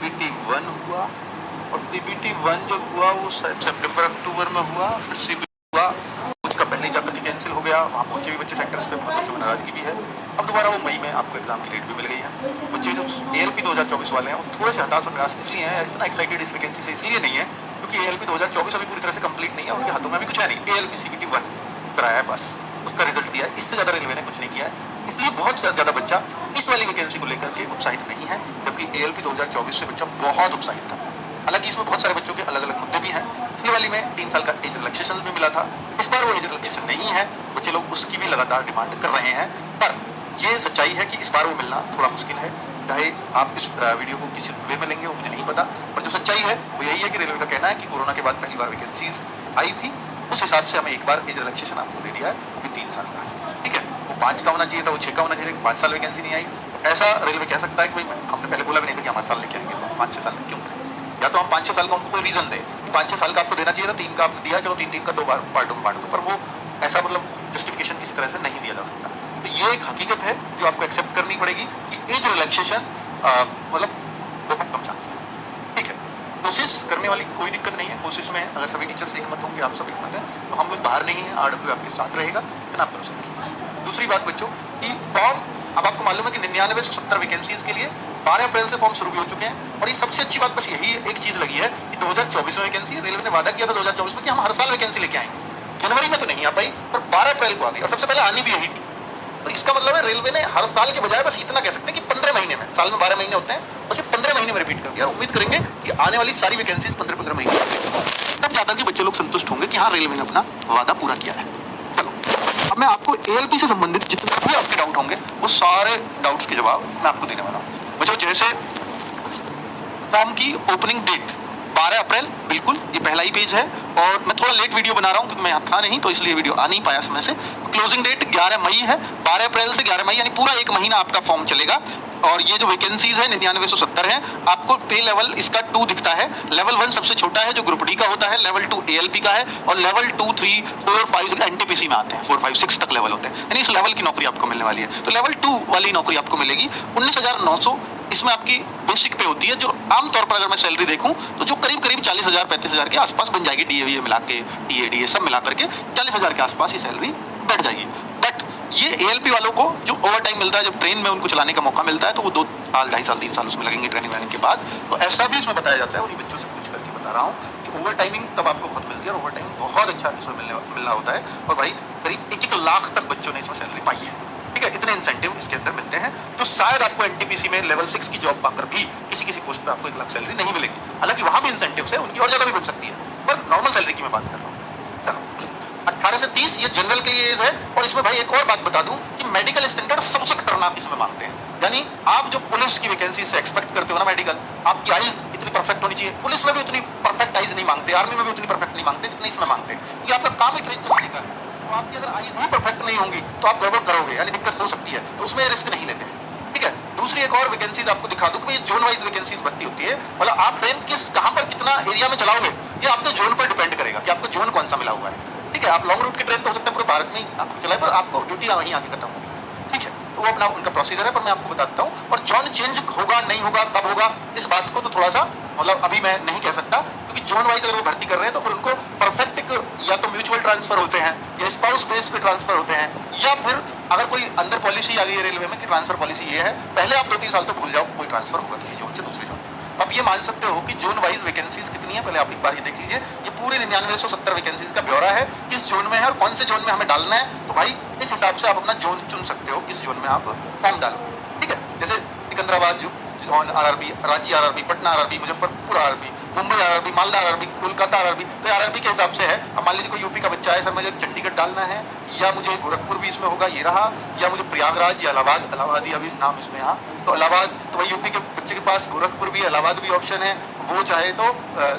CBT 1 हुआ, और CBT 1 जब हुआ वो सितंबर अक्टूबर में हुआ, फिर CBT हुआ, उसका पहले जाकर के कैंसिल हो गया, वहाँ पहुँचे भी बच्चे सेंटर्स पे, बहुत बच्चों में नाराजगी भी है। अब दोबारा वो मई में आपको एग्जाम की डेट भी मिल गई है। बच्चे जो ALP 2024 वाले हैं वो थोड़े से हताश और निराश इसलिए हैं, इतना एक्साइटेड इस वैकेंसी से इसलिए नहीं है क्योंकि ALP 2024 अभी पूरी तरह से कंप्लीट नहीं है, उनके हाथों में अभी कुछ है नहीं। ALP CBT 1 कराया है बस, उसका रिजल्ट दिया है, इससे ज़्यादा रेलवे ने कुछ नहीं किया है, इसलिए बहुत ज़्यादा बच्चा इस वाली वैकेंसी को लेकर के उत्साहित नहीं है, जबकि ALP 2024 से बच्चा बहुत उत्साहित था। हालांकि इसमें बहुत सारे बच्चों के अलग अलग मुद्दे भी हैं। पिछले वाली में 3 साल का एज रिलैक्सेशन भी मिला था, इस बार वो एज रिलैक्सेशन नहीं है, बच्चे लोग उसकी भी लगातार डिमांड कर रहे हैं। पर ये सच्चाई है कि इस बार वो मिलना थोड़ा मुश्किल है, चाहे आप इस वीडियो को किसी वे में लेंगे वो मुझे नहीं पता, पर जो सच्चाई है वो यही है कि रेलवे का कहना है कि कोरोना के बाद पहली बार वैकेंसीज आई थी, उस हिसाब से हमें एक बार एज रिलैक्सेशन आपको दे दिया है, वो भी 3 साल का है। ठीक है, वो 5 का होना चाहिए था, वो 6 का होना चाहिए था, 5 साल वैकेंसी नहीं आई। ऐसा रेलवे कह सकता है कि भाई हमने पहले बोला भी नहीं था कि हमारे साल लेके आएंगे, तो हम 5-6 साल में क्यों करें? या तो हम 5-6 साल का उनको कोई रीजन दें कि 5-6 साल का आपको देना चाहिए था, 3 का आपने दिया, चलो 3-3 का 2 बार पार्टों में बांट दो, पर वो ऐसा मतलब जस्टिफिकेशन किसी तरह से नहीं दिया जा सकता। तो ये एक हकीकत है जो आपको एक्सेप्ट करनी पड़ेगी कि एज रिलैक्सेशन मतलब बहुत कम चांस है। ठीक है, कोशिश करने वाली कोई दिक्कत नहीं है, कोशिश में अगर सभी टीचर्स एक मत होंगे, आप सब एक मत हैं, तो हम लोग बाहर नहीं हैं, RW आपके साथ रहेगा, इतना आप भरोसा रखिए। दूसरी बात बच्चों कि फॉर्म अब आपको मालूम है कि 99 से 70 वैकेंसीज के लिए 12 अप्रैल से फॉर्म शुरू भी हो चुके हैं, और ये सबसे अच्छी बात बस यही एक चीज़ लगी है कि 2024 में वैकेंसी, रेलवे ने वादा किया था 2024 में कि हम हर साल वैकेंसी लेके आएंगे, जनवरी में तो नहीं आ पाई, पर 12 अप्रैल को आ गई, और सबसे पहले आनी भी यही थी। तो इसका मतलब है रेलवे ने हर साल के बजाय बस इतना कह सकते हैं कि 15 महीने में, साल में 12 महीने होते हैं, तो सिर्फ 15 महीने में रिपीट कर दिया, और उम्मीद करेंगे कि आने वाली सारी वैकेंसीज 15-15 महीने तब जाकर के बच्चे लोग संतुष्ट होंगे कि हाँ रेलवे ने अपना वादा पूरा किया है। चलो, अब मैं आपको ALP से संबंधित जितने भी आपके डाउट होंगे वो सारे डाउट्स के जवाब मैं आपको देने वाला हूँ। बच्चों जैसे फॉर्म की ओपनिंग डेट 12 अप्रैल, बिल्कुल ये पहला ही पेज है, और मैं थोड़ा लेट वीडियो बना रहा हूँ क्योंकि मैं यहाँ था नहीं, तो इसलिए वीडियो आ नहीं पाया समय से। क्लोजिंग डेट 11 मई है, 12 अप्रैल से 11 मई यानी पूरा 1 महीना आपका फॉर्म चलेगा। और ये जो वैकेंसीज है 99 से 70 है। आपको पे लेवल इसका 2 दिखता है, लेवल 1 सबसे छोटा है जो ग्रुप डी का होता है, लेवल 2 ALP का है, और लेवल 2, 3, 4, 5 NTPC में आते हैं, 4, 5, 6 तक लेवल होते हैं, यानी इस लेवल की नौकरी आपको मिलने वाली है। तो लेवल 2 वाली नौकरी आपको मिलेगी 19,900, इसमें आपकी बेसिक पे होती है, जो आमतौर पर अगर मैं सैलरी देखूं तो जो करीब 40,000 35,000 के आसपास बन जाएगी, DA मिला के, TADA सब मिला करके 40,000 के आसपास ये सैलरी बैठ जाएगी। बट ये ALP वालों को जो ओवर टाइम मिलता है, जब ट्रेन में उनको चलाने का मौका मिलता है, तो वो 2 साल 2.5 साल 3 साल उसमें लगेंगे ट्रेनिंग वानिंग के बाद। तो ऐसा भी इसमें बताया जाता है, उन्हीं बच्चों से पूछ करके बता रहा हूँ कि ओवर टाइमिंग तब आपको बहुत मिलती है, और ओवर टाइमिंग बहुत अच्छा इसमें मिलना होता है, और भाई करीब 1-1 लाख तक बच्चों ने इसमें सैलरी पाई है। ठीक है, इतने इंसेंटिव इसके अंदर मिलते हैं, तो शायद आपको NTPC में लेवल 6 की जॉब पाकर भी किसी पोस्ट पे आपको 1 लाख सैलरी नहीं मिलेगी। हालांकि वहां भी इंसेंटिव है, उनकी और ज्यादा भी बन सकती है, पर नॉर्मल सैलरी की मैं बात कर रहा हूँ। चलो, 18 से 30 ये जनरल के लिए एज है, और इसमें भाई एक और बात बता दूं कि मेडिकल स्टैंडर्ड सबसे खतरनाक इसमें मांगते हैं। यानी आप जो पुलिस की वैकेंसी से एक्सपेक्ट करते हो ना मेडिकल, आपकी आइज इतनी परफेक्ट होनी चाहिए, पुलिस में भी उतनी परफेक्ट आइज नहीं मांगते, आर्मी में भी उतनी परफेक्ट नहीं मांगते जितनी इसमें मांगते हैं, क्योंकि आपका काम ही ट्रेन चलाने का है। तो आपकी अगर आइज ही परफेक्ट नहीं होंगी तो आप गड़बड़ करोगे, यानी दिक्कत हो सकती है, तो उसमें रिस्क नहीं लेते हैं। ठीक है, दूसरी एक और वैकेंसीज आपको दिखा दूं कि जोन वाइज वैकेंसीज भर्ती होती है, मतलब आप ट्रेन कहां पर कितना एरिया में चलाओगे ये आपके जोन पर डिपेंड करेगा कि आपको जोन कौन सा मिला हुआ है। ठीक है, आप लॉन्ग रूट की ट्रेन तो हो सकता है पूरे भारत में ही आपको चलाए, पर आपको ड्यूटी वहीं आके खत्म होगी। ठीक है, तो वो अपना उनका प्रोसीजर है, पर मैं आपको बताता हूँ। और जोन चेंज होगा नहीं होगा, कब होगा, इस बात को तो थोड़ा सा मतलब अभी मैं नहीं कह सकता, क्योंकि जोन वाइज अगर वो भर्ती कर रहे हैं तो फिर उनको परफेक्ट या तो म्यूचुअल ट्रांसफर होते हैं, या स्पाउस बेस पे ट्रांसफर होते हैं, या फिर अगर कोई अंदर पॉलिसी आ गई है रेलवे में कि ट्रांसफर पॉलिसी ये है, पहले आप 2-3 साल तो भूल जाओ कोई ट्रांसफर होगा किसी जोन से दूसरे जोन। अब ये मान सकते हो कि जोन वाइज वैकेंसीज कितनी है, पहले आप एक बार ये देख लीजिए। ये पूरे 99 से 70 वैकेंसीज का ब्यौरा है, किस जोन में है और कौन से जोन में हमें डालना है। तो भाई इस हिसाब से आप अपना जोन चुन सकते हो, किस जोन में आप फॉर्म डालो। ठीक है, जैसे Secunderabad zone RRB, Ranchi RRB, Patna RRB, Muzaffarpur RRB, Mumbai RRB, Malda RRB, Kolkata RRB, तो RRB के हिसाब से है। अब मान लीजिए कोई यूपी का बच्चा है, सर मुझे चंडीगढ़ डालना है, या मुझे गोरखपुर भी इसमें होगा, ये रहा, या मुझे प्रयागराज या इलाहाबाद ही अभी नाम इसमें यहाँ, तो इलाहाबाद, तो भाई यूपी के बच्चे के पास गोरखपुर भी, इलाहाबाद भी ऑप्शन है, वो चाहे तो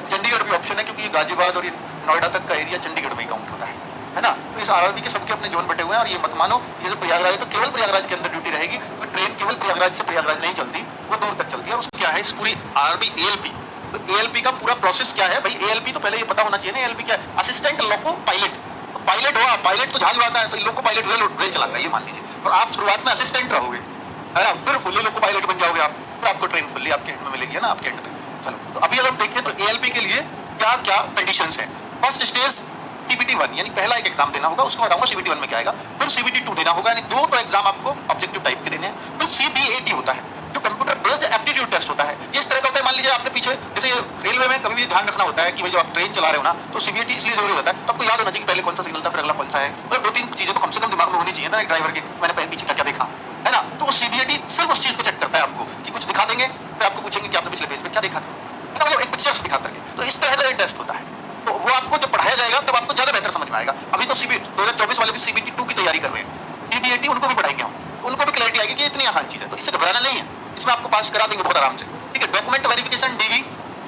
चंडीगढ़ भी ऑप्शन है, क्योंकि गाजियाबाद और नोएडा तक का एरिया चंडीगढ़ में ही काउंट होता है ना। तो इस RRB के सबके अपने जोन बटे हुए हैं, और ये मत मानो ये जो प्रयागराज है तो केवल प्रयागराज के अंदर ड्यूटी रहेगी, तो ट्रेन केवल प्रयागराज से प्रयागराज नहीं चलती, वो दूर तक चलती है। उसको क्या है इस पूरी RRB ALP, तो ALP का पूरा प्रोसेस क्या है भाई। ALP तो पहले ये पता होना चाहिए ना, ALP क्या है, असिस्टेंट लोको पायलट। पायलट हुआ, पायलट तो जहाज उड़ाता है, तो लोको पायलट रेल चलाता है, ये मान लीजिए, और आप शुरुआत में असिस्टेंट रहोगे, है ना, फिर फुल्ली लोको पायलट बन जाओगे आप, फिर आपको ट्रेन फुल्ली आपके हैंड में मिलेगी, है ना, आपके हैंड पे। चलो, तो अभी अगर हम देखें तो एएलपी के लिए क्या क्या कंडीशंस हैं। फर्स्ट स्टेज सीबीटी 1 यानी पहला एक एग्जाम देना होगा, उसको बताऊंगा सीबीटी 1 में क्या आएगा। फिर सीबीटी 2 देना होगा, यानी दो तो एग्जाम आपको ऑब्जेक्टिव टाइप के देने हैं। फिर सीबीएटी होता है जो कंप्यूटर बेस्ड एप्टीट्यूड टेस्ट होता है। ये इस तरह का होता है, मान लीजिए आपने पीछे जैसे रेलवे में कभी भी ध्यान रखना होता है कि भाई जब आप ट्रेन चला रहे हो ना, तो सीबीएटी इसलिए जरूरी होता है तो आपको याद होना चाहिए कि पहले कौन सा सिग्नल था, फिर अगला कौन सा है। मतलब दो तीन चीजें तो कम से कम दिमाग में होनी चाहिए ना एक ड्राइवर के, मैंने पहले पीछे क्या देखा है ना। तो वो सीबीएटी सिर्फ उस चीज को चेक करता है आपको कि कुछ दिखा देंगे, फिर आपको पूछेंगे कि आपने पिछले पेज में क्या देखा था, है ना, मतलब एक पिक्चर्स दिखा करके। तो इस तरह का ये टेस्ट होता है, तो वो आपको जब पढ़ाया जाएगा तब आपको ज्यादा बेहतर समझ में आएगा। अभी तो 2024 वाले भी सीबीटी 2 की तैयारी कर रहे हैं, सीबीएटी उनको भी पढ़ाएंगे हम, उनको भी क्लैरिटी आएगी कि इतनी आसान चीज है, तो इससे घबराना नहीं है, इसमें आपको पास करा देंगे बहुत आराम से। ठीक है, डॉक्यूमेंट वेरिफिकेशन डीवी,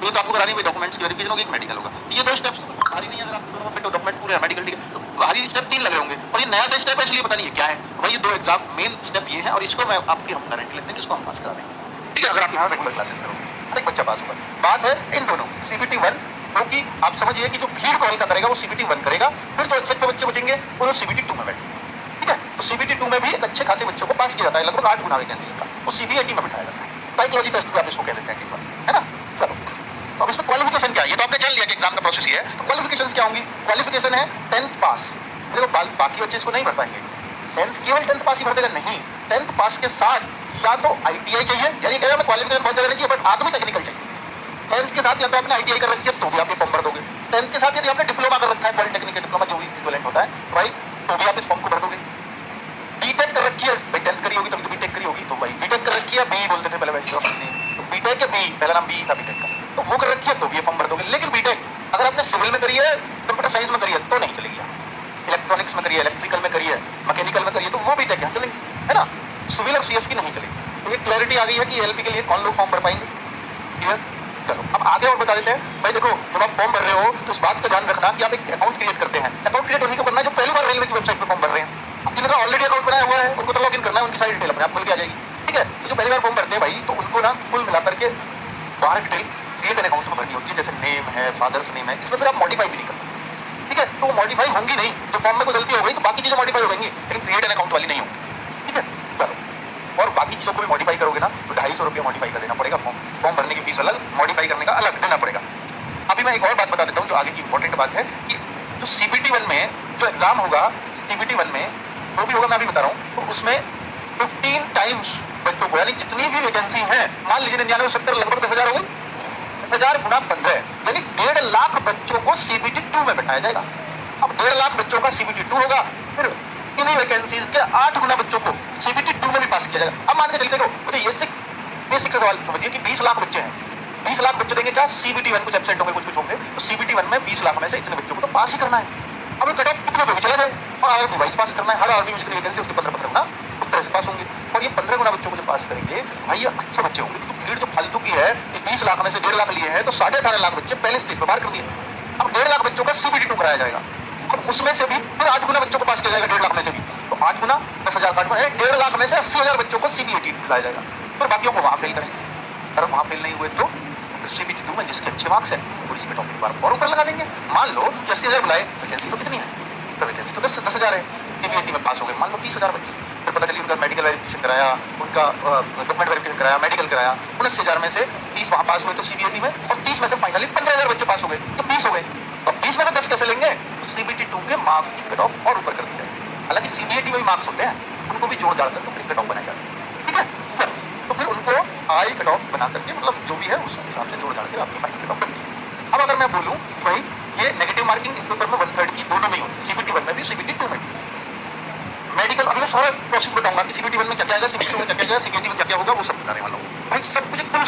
ये तो आपको करानी है, डॉक्यूमेंट्स की वेरिफिकेशन होगी, एक मेडिकल होगा। ये दो स्टेप्स भारी नहीं है, अगर आप दोनों फिट हो, डॉक्यूमेंट पूरे मेडिकल ठीक है, तो भारी स्टेप 3 लगे होंगे, और ये नया सा स्टेप है इसलिए पता नहीं है क्या है भाई। ये दो एग्जाम मेन स्टेप ये है, और इसको मैं आपकी हम गारंटी लेते हैं कि इसको हम पास करा देंगे। ठीक है, अगर आप यहाँ रेगुलर क्लासेस करोगे हर एक बच्चा पास होगा। बात है इन दोनों सीबीटी 1, क्योंकि आप समझिए कि जो भीड़ को हल्का करेगा वो सीबीटी 1 करेगा, फिर जो अच्छे अच्छे बच्चे बचेंगे वो सीबीटी 2 में बैठेंगे। ठीक है, तो सीबीटी 2 में भी एक अच्छे खासे बच्चों को पास किया जाता है, लगभग 8 गुना वैकेंसीज का, वो सीबीएटी में बैठाया जाता है। साइकोलॉजी टेस्ट भी आप इसको कह देते हैं, है ना। चलो, तो अब इसमें क्वालिफिकेशन क्या है, ये तो आपने जान लिया कि एग्जाम का प्रोसेस ये है। तो क्वालिफिकेशन क्या होंगी, क्वालिफिकेशन है 10th पास। देखो बाकी बच्चे इसको नहीं भर पाएंगे, 10th केवल 10th पास ही भर देगा नहीं, 10th पास के साथ या तो आईटीआई चाहिए, यानी कह रहा मैं क्वालिफिकेशन बहुत ज्यादा नहीं चाहिए बट आदमी टेक्निकल चाहिए। 10th के साथ या तो आपने आईटीआई कर रखी है तो भी आप ये फॉर्म भर दोगे, 10th के साथ यदि आपने डिप्लोमा कर रखा है, पॉलिटेक्निक का डिप्लोमा जो भी इक्विवेलेंट होता है भाई, तो भी आप इस फॉर्म को भर दोगे। बीटेक कर रखी है भाई, 10th करी होगी तभी तो बीटेक करी होगी, तो भाई बीटेक कर रखी है, बी बोलते थे पहले वैसे तो बीटेक के बी, पहला नाम बी था बीटेक का, तो वो कर रखी है तो भी ये फॉर्म भर दोगे। लेकिन बीटेक अगर आपने सिविल में करी है, कंप्यूटर साइंस में करी है तो नहीं चलेगी, इलेक्ट्रॉनिक्स में करी है, इलेक्ट्रिकल में करी है, मैकेनिकल में करी है, तो वो बीटेक यहाँ चलेंगे, है ना। सिविल और सीएस की नहीं चलेगी। तो ये क्लैरिटी आ गई है कि एलपी के लिए कौन लोग फॉर्म भर पाएंगे। क्लियर, चलो अब आगे और बता देते हैं भाई। देखो जब आप फॉर्म भर रहे हो तो इस बात का ध्यान रखना कि आप एक अकाउंट क्रिएट करते हैं। अकाउंट क्रिएट होने को करना है जो पहली बार रेलवे की वेबसाइट पर फॉर्म भर रहे हैं। अब जिनका ऑलरेडी अकाउंट बनाया हुआ है उनको तो लॉग इन करना है, उनकी सारी डिटेल अपने आप खुल के आ जाएगी। ठीक है, तो जो पहली बार फॉर्म भरते हैं भाई, तो उनको ना कुल मिलाकर के बाहर डिटेल क्रिएट एन अकाउंट में भरनी होती है, जैसे नेम है, फादर्स नेम है, इसमें फिर आप मॉडिफाई भी नहीं कर सकते। ठीक है, तो मॉडिफाई होंगी नहीं, जो फॉर्म में कोई गलती हो गई तो बाकी चीजें मॉडिफाई हो गई, लेकिन क्रिएट एन अकाउंट वाली नहीं होगी। ठीक है, चलो, और बाकी चीजों को भी मॉडिफाई करोगे ना तो 250 रुपया मॉडिफाई कर देना पड़ेगा, फॉर्म भरने की फीस अलग, मॉडिफाई करने का अलग देना पड़ेगा। अभी मैं एक और बात बता देता हूँ जो आगे की इंपॉर्टेंट बात है कि जो सीबीटी 1 में जो एग्जाम होगा, सीबीटी 1 में जो भी होगा मैं अभी बता रहा हूँ, तो उसमें 15 टाइम्स बच्चों को, यानी जितनी भी वैकेंसी है, मान लीजिए 99 70 लगभग 10,000 हो गई, 10,000 गुना 15 यानी 1.5 लाख बच्चों को सीबीटी 2 में बैठाया जाएगा। अब 1.5 लाख बच्चों का सीबीटी 2 होगा, फिर इन्हीं वैकेंसीज के 8 गुना बच्चों को सीबीटी 2 में भी पास किया जाएगा। अब मान के चलिए, देखो मुझे ये बेसिक सवाल समझिए कि 20 लाख बच्चे हैं, 20 लाख बच्चे देंगे क्या सीबीटी 1, कुछ एब्सेंट होंगे, कुछ होंगे, तो सीबीटी 1 में 20 लाख में से इतने बच्चों को तो पास ही करना है। अब कट ऑफ कितने पे भी चला जाए, और अगर डिवाइस पास करना है, हर आरबी में जितनी वैकेंसी उसके 15 गुना उस तरह से पास होंगे, और ये 15 गुना बच्चों को जो पास करेंगे भाई ये अच्छे बच्चे होंगे। क्योंकि भीड़ जो फालतू की है, 20 लाख में से 1.5 लाख लिए हैं, तो 18.5 लाख बच्चे पहले स्टेज पर बाहर कर दिए। अब 1.5 लाख बच्चों का सीबीटी 2 कराया जाएगा, अब उसमें से भी फिर 8 गुना बच्चों को पास किया जाएगा 1.5 लाख में से भी, तो 8 गुना 10,000 का 1.5 लाख में से 80,000 बच्चों को सीबीएटी दिलाया जाएगा, फिर बाकियों को वहां फेल करेंगे। अगर वहां फेल नहीं हुए तो सीबीटी 2 में जिसके अच्छे मार्क्स है और इसमें टॉपिक बार और ऊपर लगा देंगे। मान लो 80,000 बुलाए, वैकेंसी तो कितनी है, तो वैकेंसी तो 10,000 है, सीबीएटी में पास हो गए मान लो 30,000 बच्चे, फिर पता चली उनका मेडिकल वेरिफिकेशन कराया, उनका डॉक्यूमेंट वेरिफिकेशन कराया, मेडिकल कराया, 19,000 में से 30 वहाँ पास हुए तो सीबीएटी में, और 30 में से फाइनली 15,000 बच्चे पास हो गए, तो 20 हो गए। अब 20 में से 10 कैसे लेंगे, तो सीबीटी 2 के मार्क्स की कट ऑफ और ऊपर कर दी जाएगी। हालांकि सीबीएटी में भी मार्क्स होते हैं, उनको भी जोड़ डालकर तो फिर कट ऑफ बनाई जाती है। ठीक है, तो फिर उनको आई कट ऑफ बना करके, मतलब जो भी है उस हिसाब से जोड़ डाल कर आपकी फाइनल कट ऑफ बनती है। अब अगर मैं बोलूँ भाई ये नेगेटिव मार्किंग इस पेपर में 1/3 की दोनों में ही होती है, सीबीटी 1 में भी सीबीटी 2 में भी। मेडिकल अभी मैं सारा प्रोसेस बताऊंगा कि सीबीटी 1 में क्या क्या आएगा, सीबीटी 2 में क्या क्या आएगा, सीबीटी में क्या क्या होगा, वो सब बताने वाला हूँ भाई, सब कुछ एकदम